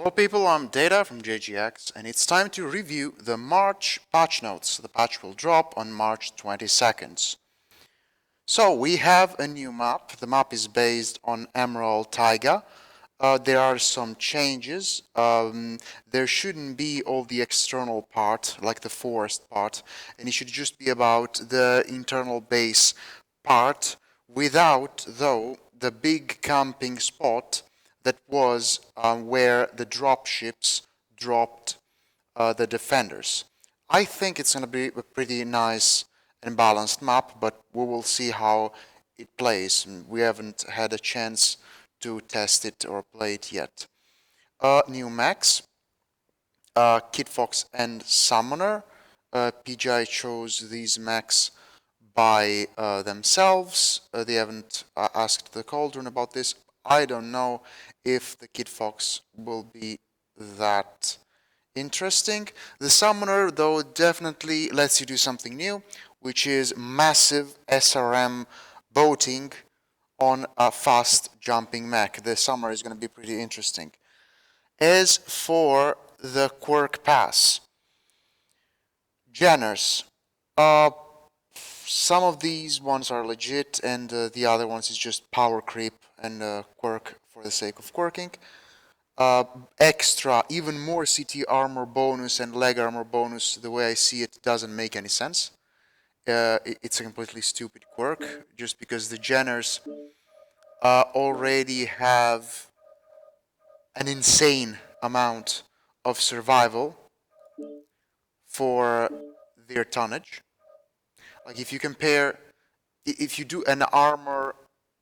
Hello people, I'm Data from JGX, and it's time to review the March patch notes. The patch will drop on March 22nd. So we have a new map. The map is based on Emerald Taiga. There are some changes. There shouldn't be all the external part, like the forest part, and it should just be about the internal base part, without, though, the big camping spot that was where the dropships dropped the defenders. I think it's going to be a pretty nice and balanced map, but we will see how it plays. We haven't had a chance to test it or play it yet. New mechs, Kid Fox and Summoner. PGI chose these mechs by themselves. They haven't asked the Cauldron about this. I don't know if the Kid Fox will be that interesting. The Summoner, though, definitely lets you do something new, which is massive SRM boating on a fast jumping mech. The Summoner is going to be pretty interesting. As for the Quirk Pass, Jenners, some of these ones are legit, and the other ones is just power creep and quirk for the sake of quirking. Extra, even more CT armor bonus and leg armor bonus, the way I see it, doesn't make any sense. It's a completely stupid quirk, just because the Jenners already have an insane amount of survival for their tonnage. Like if you compare, if you do an armor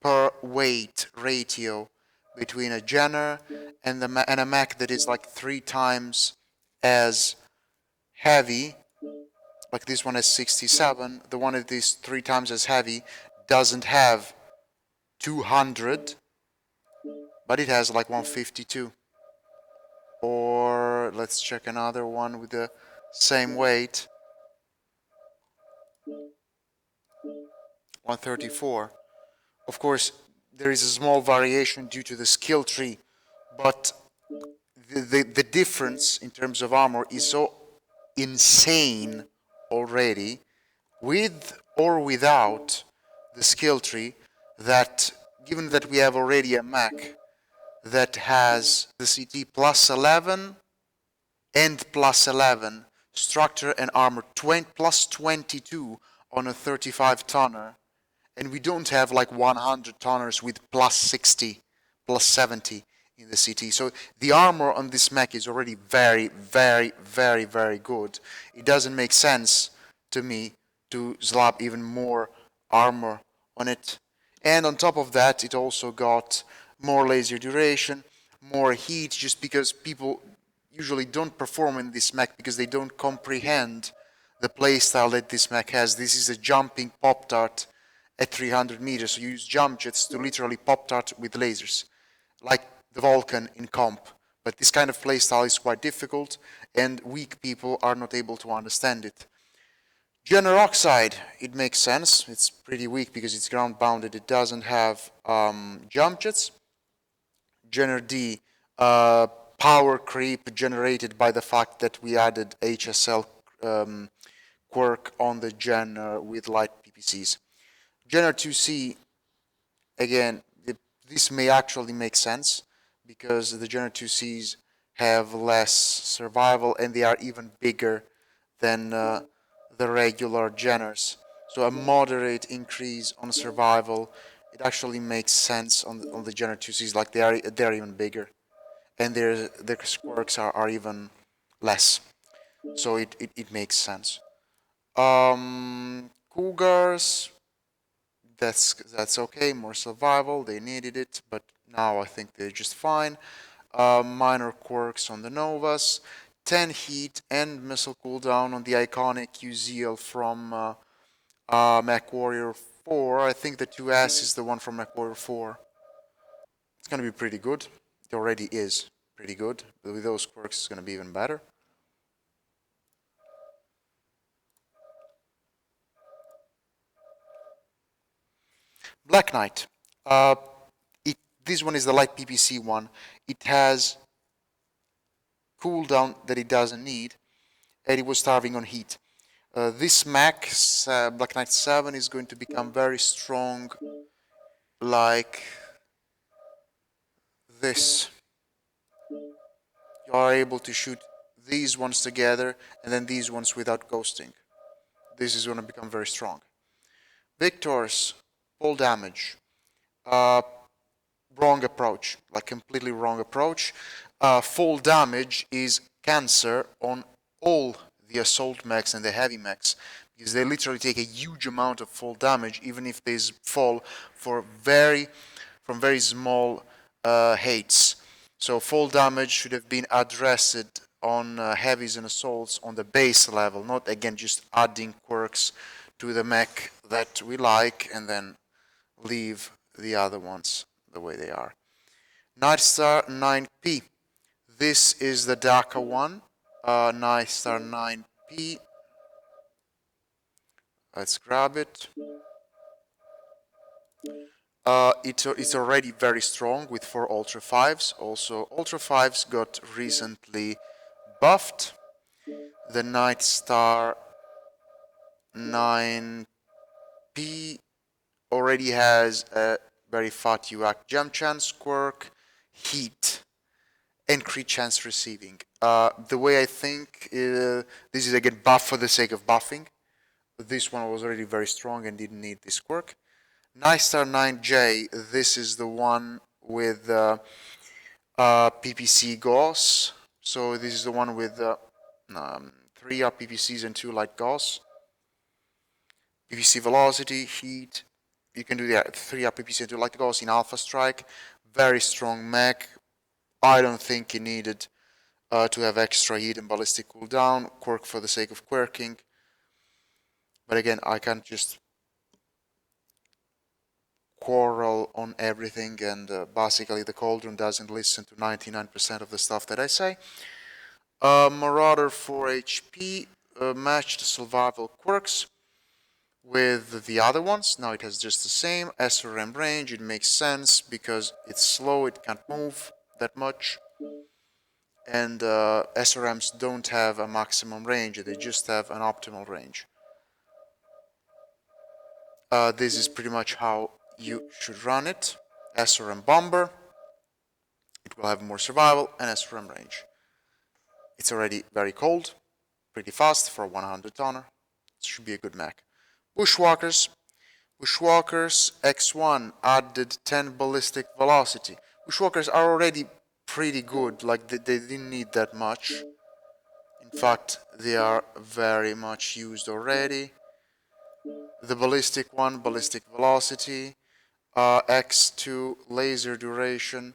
per weight ratio between a Jenner and a mech that is like 3 times as heavy, like this one has 67, the one that is 3 times as heavy doesn't have 200, but it has like 152. Or let's check another one with the same weight, 134. Of course, there is a small variation due to the skill tree, but the difference in terms of armor is so insane already, with or without the skill tree, that given that we have already a mech that has the CT plus 11 and plus 11, structure and armor plus 22 on a 35 tonner, and we don't have like 100 tonners with plus 60, plus 70 in the CT. So the armor on this mech is already very, very, very, very good. It doesn't make sense to me to slap even more armor on it. And on top of that, it also got more laser duration, more heat, just because people usually don't perform in this mech because they don't comprehend the playstyle that this mech has. This is a jumping Pop-Tart at 300 meters, so you use jump jets to literally Pop-Tart with lasers, like the Vulcan in comp. But this kind of playstyle is quite difficult, and weak people are not able to understand it. Jenner Oxide, it makes sense. It's pretty weak because it's ground bounded. It doesn't have jump jets. Jenner D, power creep generated by the fact that we added HSL quirk on the Jenner with light PPCs. Jenner 2C, again, this may actually make sense because the Jenner 2Cs have less survival and they are even bigger than the regular Jenners. So a moderate increase on survival, it actually makes sense on the Jenner 2Cs, like they're even bigger. And their quirks are even less. So it makes sense. Cougars, that's okay, more survival, they needed it, but now I think they're just fine. Minor quirks on the Novas, 10 heat and missile cooldown on the iconic Uziel from MechWarrior 4. I think the 2S is the one from MechWarrior 4. It's going to be pretty good. It already is pretty good, but with those quirks it's going to be even better. Black Knight. This one is the light PPC one. It has cooldown that it doesn't need, and it was starving on heat. This mech, Black Knight 7, is going to become very strong, like this. You are able to shoot these ones together, and then these ones without ghosting. This is going to become very strong. Victor's full damage. Wrong approach, like completely wrong approach. Full damage is cancer on all the assault mechs and the heavy mechs, because they literally take a huge amount of full damage, even if they fall from very small hates. So full damage should have been addressed on heavies and assaults on the base level, not again just adding quirks to the mech that we like and then leave the other ones the way they are. Nightstar 9P. This is the Daka one. Nightstar 9P. Let's grab it. It's already very strong with 4 Ultra 5s. Also, Ultra 5s got recently buffed. The Nightstar 9P already has a very fat UAC jump chance, quirk, heat, and crit chance receiving. The way I think this is again buff for the sake of buffing. This one was already very strong and didn't need this quirk. Nightstar 9J, this is the one with PPC Gauss. So this is the one with 3 RPPCs and 2 light Gauss. PPC velocity, heat. You can do the 3 RPPC and 2 light Gauss in Alpha Strike. Very strong mech. I don't think he needed to have extra heat and ballistic cooldown. Quirk for the sake of quirking. But again, I can't just quarrel on everything, and basically the Cauldron doesn't listen to 99% of the stuff that I say. Marauder 4 HP matched survival quirks with the other ones. Now it has just the same SRM range. It makes sense because it's slow, it can't move that much, and SRMs don't have a maximum range, they just have an optimal range. This is pretty much how you should run it. SRM Bomber, it will have more survival and SRM range. It's already very cold, pretty fast for a 100 tonner. It should be a good mech. Bushwackers. Bushwackers X1 added 10 ballistic velocity. Bushwackers are already pretty good, like they didn't need that much. In fact, they are very much used already. The ballistic one, ballistic velocity, X2 laser duration,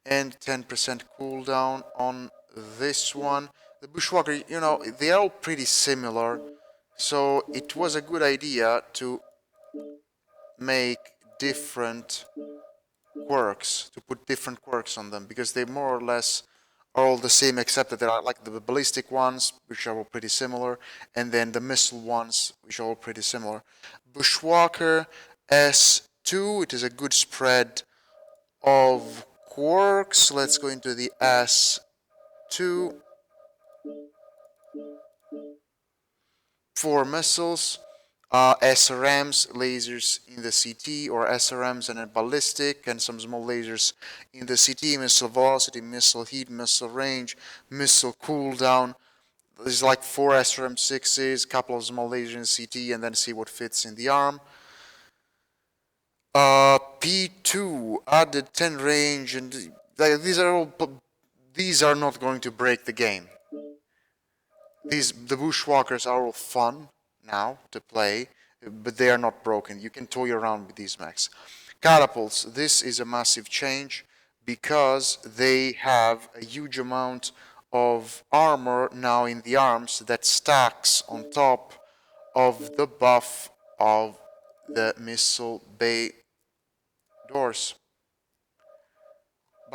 and 10% cooldown on this one. The Bushwhacker, you know, they are all pretty similar, so it was a good idea to make different quirks, to put different quirks on them, because they more or less are all the same, except that there are like the ballistic ones, which are all pretty similar, and then the missile ones, which are all pretty similar. Bushwhacker S2, it is a good spread of quirks. Let's go into the S2. 4 missiles, SRMs, lasers in the CT, or SRMs and a ballistic, and some small lasers in the CT, missile velocity, missile heat, missile range, missile cooldown. There's like 4 SRM6s, couple of small lasers in CT, and then see what fits in the arm. P2 added 10 range, and these are not going to break the game. The Bushwhackers are all fun now to play, but they are not broken. You can toy around with these mechs. Catapults, this is a massive change because they have a huge amount of armor now in the arms that stacks on top of the buff of the missile bay doors.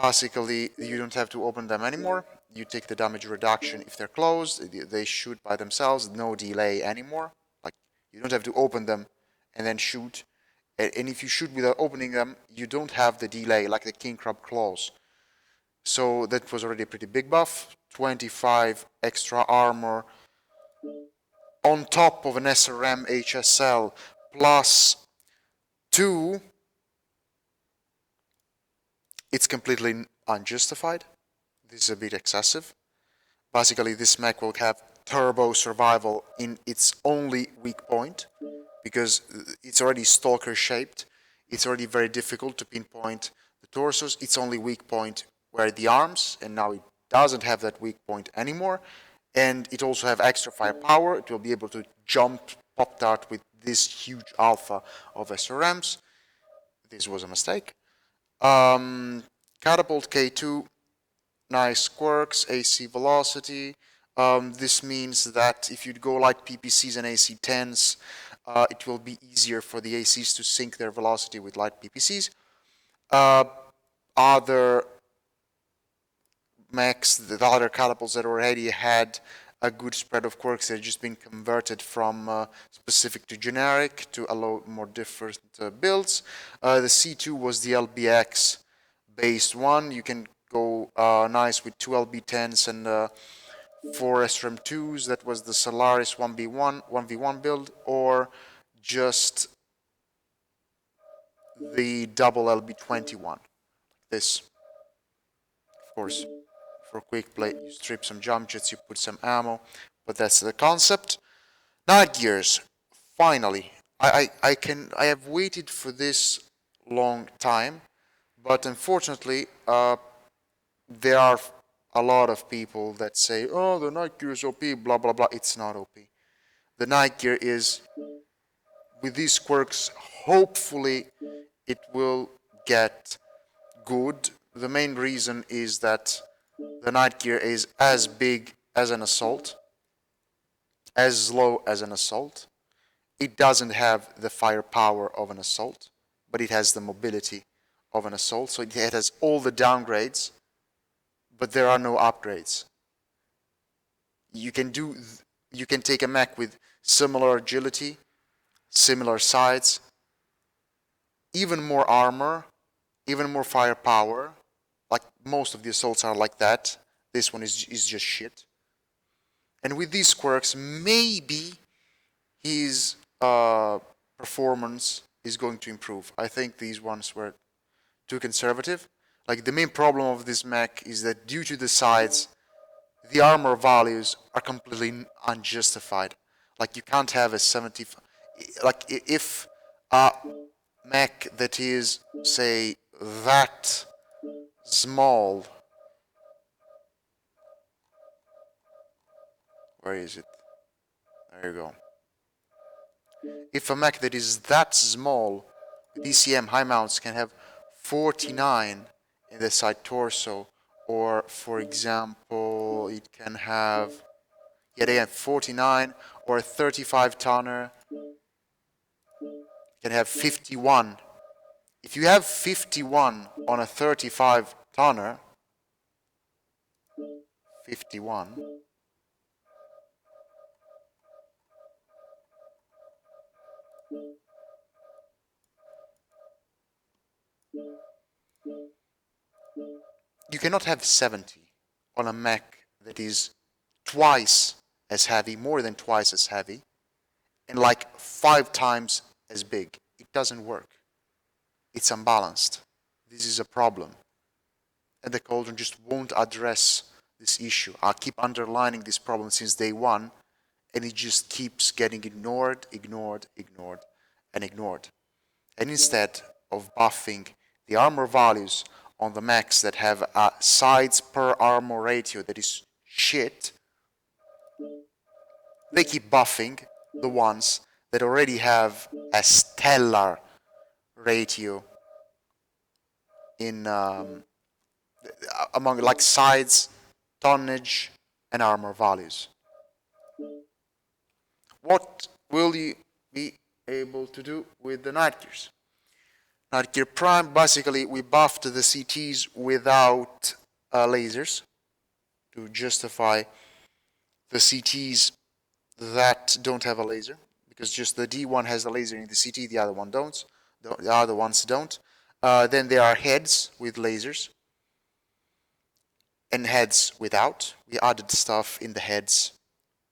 Basically, you don't have to open them anymore. You take the damage reduction if they're closed. They shoot by themselves, no delay anymore. Like, you don't have to open them and then shoot. And if you shoot without opening them, you don't have the delay like the King Crab claws. So that was already a pretty big buff. 25 extra armor on top of an SRM HSL plus 2, it's completely unjustified. This is a bit excessive. Basically, this mech will have turbo survival in its only weak point, because it's already stalker shaped. It's already very difficult to pinpoint the torsos. Its only weak point were the arms, and now it doesn't have that weak point anymore. And it also have extra firepower. It will be able to jump pop dart with this huge alpha of SRMs. This was a mistake. Catapult K2, nice quirks, AC velocity. This means that if you go like PPCs and AC10s, it will be easier for the ACs to sync their velocity with light PPCs. Other mechs, the other catapults that already had a good spread of quirks, they've just been converted from specific to generic to allow more different builds. The C2 was the LBX based one. You can go nice with 2 LB10s and 4 SRM2s. That was the Solaris 1v1 build, or just the double LB21. This, of course, for quick play, you strip some jump jets, you put some ammo, but that's the concept. Night gears, finally. I have waited for this long time, but unfortunately, there are a lot of people that say, oh, the night gear is OP, blah, blah, blah. It's not OP. The night gear is, with these quirks, hopefully it will get good. The main reason is that the night gear is as big as an assault, as slow as an assault. It doesn't have the firepower of an assault, but it has the mobility of an assault. So it has all the downgrades, but there are no upgrades. You can take a mech with similar agility, similar sides, even more armor, even more firepower. Like most of the assaults are like that. This one is just shit. And with these quirks, maybe his performance is going to improve. I think these ones were too conservative. Like the main problem of this mech is that due to the sides, the armor values are completely unjustified. Like you can't have a 70. Like if a mech that is, say, that small. Where is it? There you go. If a mech that is that small, DCM high mounts can have 49 in the side torso, or for example, it can have, yet again, 49, or a 35 tonner can have 51. If you have 51 on a 35 tonner, 51, you cannot have 70 on a mech that is twice as heavy, more than twice as heavy, and like 5 times as big. It doesn't work. It's unbalanced. This is a problem. And the Cauldron just won't address this issue. I'll keep underlining this problem since day one, and it just keeps getting ignored, ignored, ignored, and ignored. And instead of buffing the armor values on the mechs that have a sides per armor ratio that is shit, they keep buffing the ones that already have a stellar ratio in among like sides, tonnage, and armor values. What will you be able to do with the Night Gears? Night Gear Prime, basically we buffed the CTs without lasers to justify the CTs that don't have a laser, because just the D1 has a laser in the CT, the other one don't. The other ones don't. Then there are heads with lasers. and heads without. We added stuff in the heads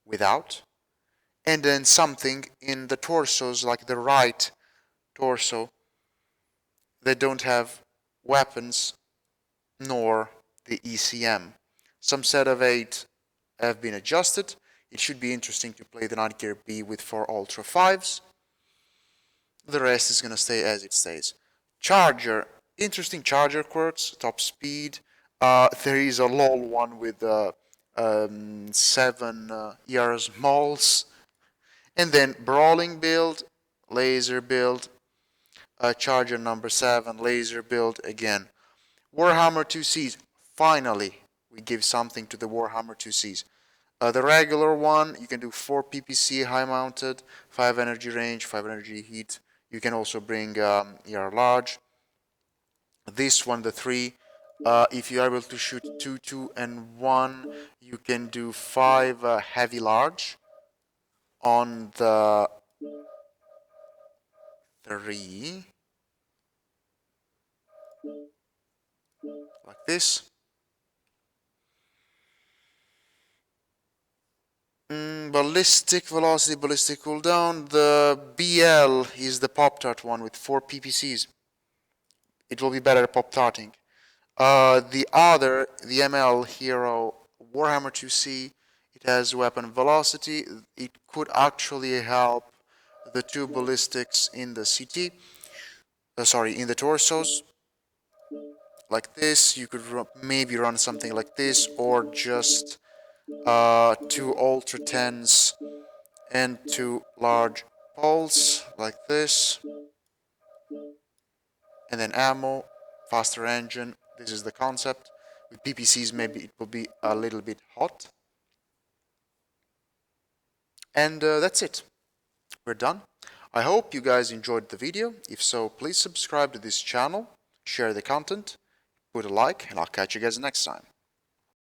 without. And then something in the torsos, like the right torso, they don't have weapons nor the ECM. Some set of 8 have been adjusted. It should be interesting to play the Nightgear B with 4 Ultra 5s. The rest is going to stay as it stays. Charger. Interesting charger quirks. Top speed. There is a LOL one with 7 ER's mauls. And then brawling build, laser build, charger number 7, laser build again. Warhammer 2Cs. Finally, we give something to the Warhammer 2Cs. The regular one, you can do 4 PPC high mounted, 5 energy range, 5 energy heat. You can also bring ER large. This one, the 3, if you're able to shoot 2, 2, and 1, you can do 5 heavy large. On the 3, like this. Ballistic velocity, ballistic cooldown. The BL is the Pop-Tart one with 4 PPCs. It will be better at Pop-Tarting. The other, the ML Hero Warhammer 2C, it has weapon velocity. It could actually help the 2 ballistics in the CT. In the torsos. Like this. You could maybe run something like this, or just 2 Ultra 10s and 2 large poles, like this. And then ammo, faster engine. This is the concept. With PPCs, maybe it will be a little bit hot. And that's it. We're done. I hope you guys enjoyed the video. If so, please subscribe to this channel, share the content, put a like, and I'll catch you guys next time.